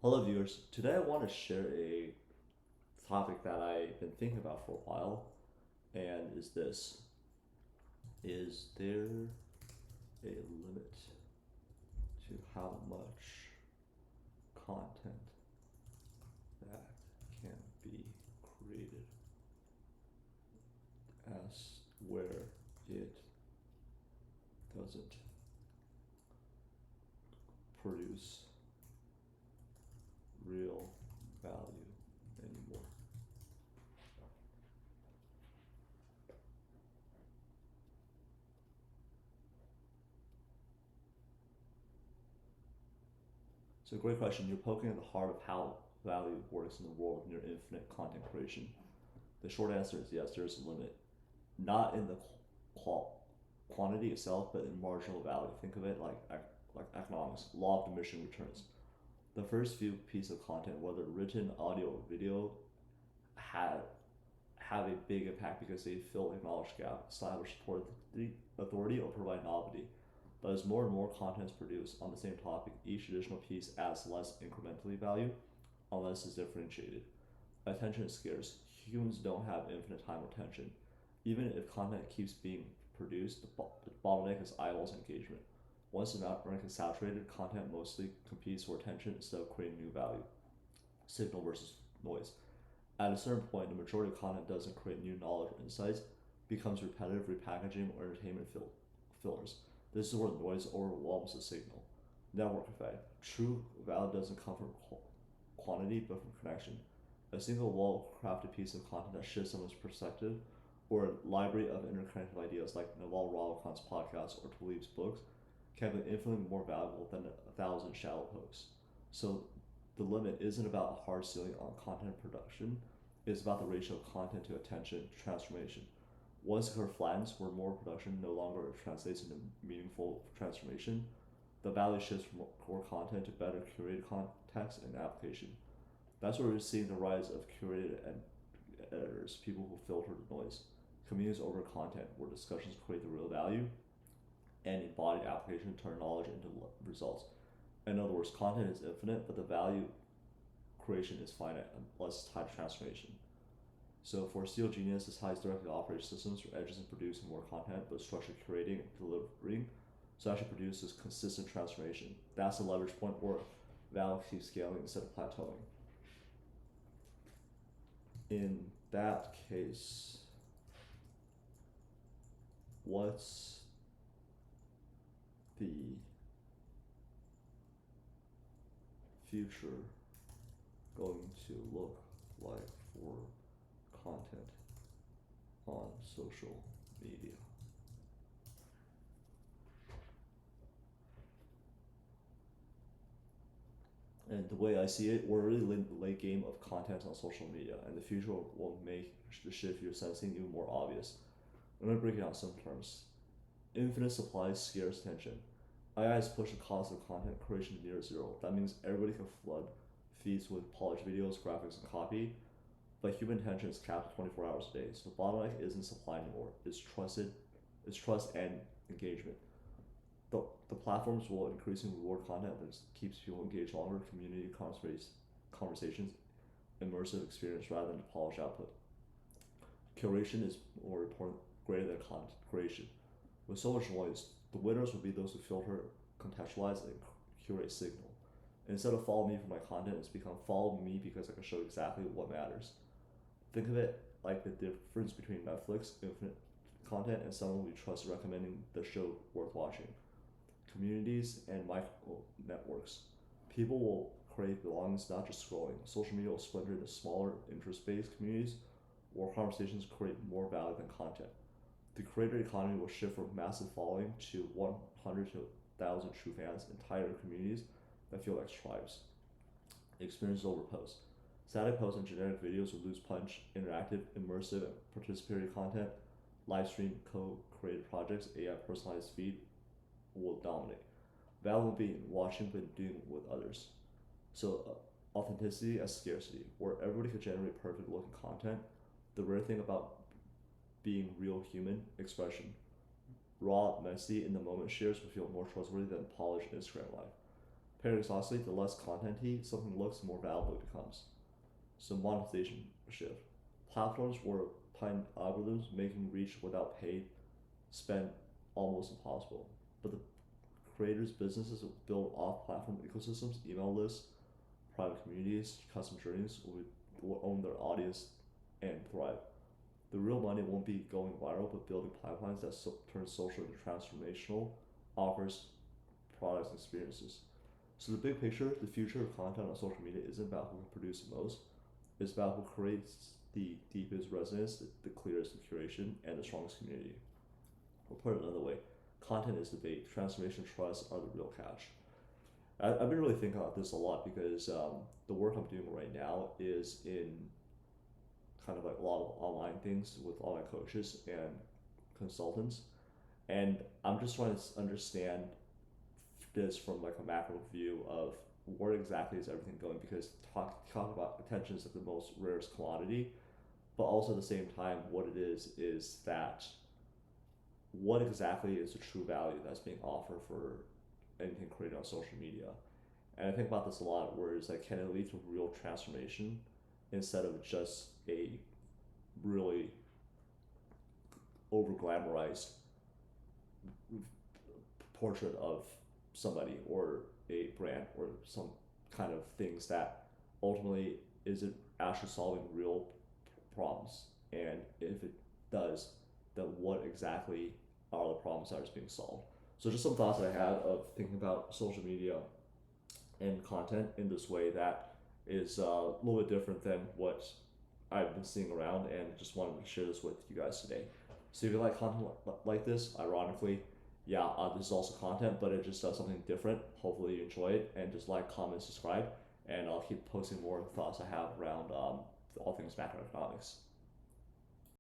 Hello, viewers. Today I want to share a topic that I've been thinking about for a while, and is this: is there a limit to how much content that can be created as where it doesn't produce real value anymore? So, great question. You're poking at the heart of how value works in the world of near infinite content creation. The short answer is yes, there is a limit. Not in the qual- quantity itself, but in marginal value. Think of it like economics, law of diminishing returns. The first few pieces of content, whether written, audio, or video, have have a big impact because they fill a knowledge gap, establish support the authority, or provide novelty. But as more and more content is produced on the same topic, each additional piece adds less incrementally value unless it's differentiated. Attention is scarce. Humans don't have infinite time or attention. Even if content keeps being produced, the bottleneck is eyeballs engagement. Once the network is saturated, content mostly competes for attention instead of creating new value. Signal versus noise. At a certain point, the majority of content doesn't create new knowledge or insights, becomes repetitive repackaging or entertainment fillers. This is where noise overwhelms the signal. Network effect. True value doesn't come from quantity but from connection. A single well crafted piece of content that shifts someone's perspective, or a library of interconnected ideas like Naval Ravikant's podcast or Talib's books, can be infinitely more valuable than a thousand shallow posts. So the limit isn't about a hard ceiling on content production, it's about the ratio of content to attention to transformation. Once the curve flattens, where more production no longer translates into meaningful transformation, the value shifts from core content to better curated context and application. That's where we're seeing the rise of curated editors, people who filter the noise, communities over content, where discussions create the real value, and embodied application turn knowledge into results. In other words, content is infinite, but the value creation is finite unless it's tied to transformation. So for Steel Genius, this ties directly to operating systems for edges in producing more content, but structured curating and delivering. So actually produces consistent transformation. That's the leverage point where value keeps scaling instead of plateauing. In that case, what's the future going to look like for content on social media? And the way I see it, we're really in the late game of content on social media, and the future will make the shift you're sensing even more obvious. I'm gonna break it down some terms. Infinite supply, scarce attention. AI has pushed the cost of content creation to near zero. That means everybody can flood feeds with polished videos, graphics, and copy, but human attention is capped at 24 hours a day. So the bottleneck isn't supply anymore. It's trust and engagement. The platforms will increasingly reward content that keeps people engaged longer, community conversations, immersive experience rather than polished output. Curation is more important, greater than content creation. With so much noise, the winners will be those who filter, contextualize, and curate signal. Instead of follow me for my content, it's become follow me because I can show exactly what matters. Think of it like the difference between Netflix infinite content and someone we trust recommending the show worth watching. Communities and micro networks. People will crave belongings, not just scrolling. Social media will splinter into smaller interest-based communities where conversations create more value than content. The creator economy will shift from massive following to 100 to 1,000 true fans, entire communities that feel like tribes. Experiences over posts. Static posts and generic videos will lose punch. Interactive, immersive, and participatory content, live stream, co-created projects, AI personalized feed will dominate. Value will be in watching but doing it with others. So authenticity as scarcity, where everybody could generate perfect looking content. The rare thing about being real human expression. Raw, messy, in the moment shares will feel more trustworthy than polished Instagram life. Paradoxically, the less contenty something looks, the more valuable it becomes. So monetization shift. Platforms were applying algorithms making reach without paid spend almost impossible. But the creators' businesses build off-platform ecosystems, email lists, private communities, custom journeys will own their audience and thrive. The real money won't be going viral, but building pipelines that turn social into transformational offers, products, and experiences. So the big picture, the future of content on social media isn't about who can produce the most. It's about who creates the deepest resonance, the clearest curation, and the strongest community. Or put it another way, content is the bait. Transformation trusts are the real catch. I've been really thinking about this a lot because the work I'm doing right now is in kind of like a lot of online things with online coaches and consultants, and I'm just trying to understand this from like a macro view of where exactly is everything going, because talk about attention is like the most rarest commodity, but also at the same time what it is that what exactly is the true value that's being offered for anything created on social media. And I think about this a lot, where it's like, can it lead to real transformation instead of just a really over glamorized portrait of somebody or a brand or some kind of things that ultimately isn't actually solving real problems. And if it does, then what exactly are the problems that are being solved? So just some thoughts that I had of thinking about social media and content in this way that is a little bit different than what I've been seeing around, and just wanted to share this with you guys today. So if you like content like this, ironically, yeah, this is also content, but it just does something different. Hopefully you enjoy it, and just like, comment, subscribe, and I'll keep posting more thoughts I have around all things macroeconomics.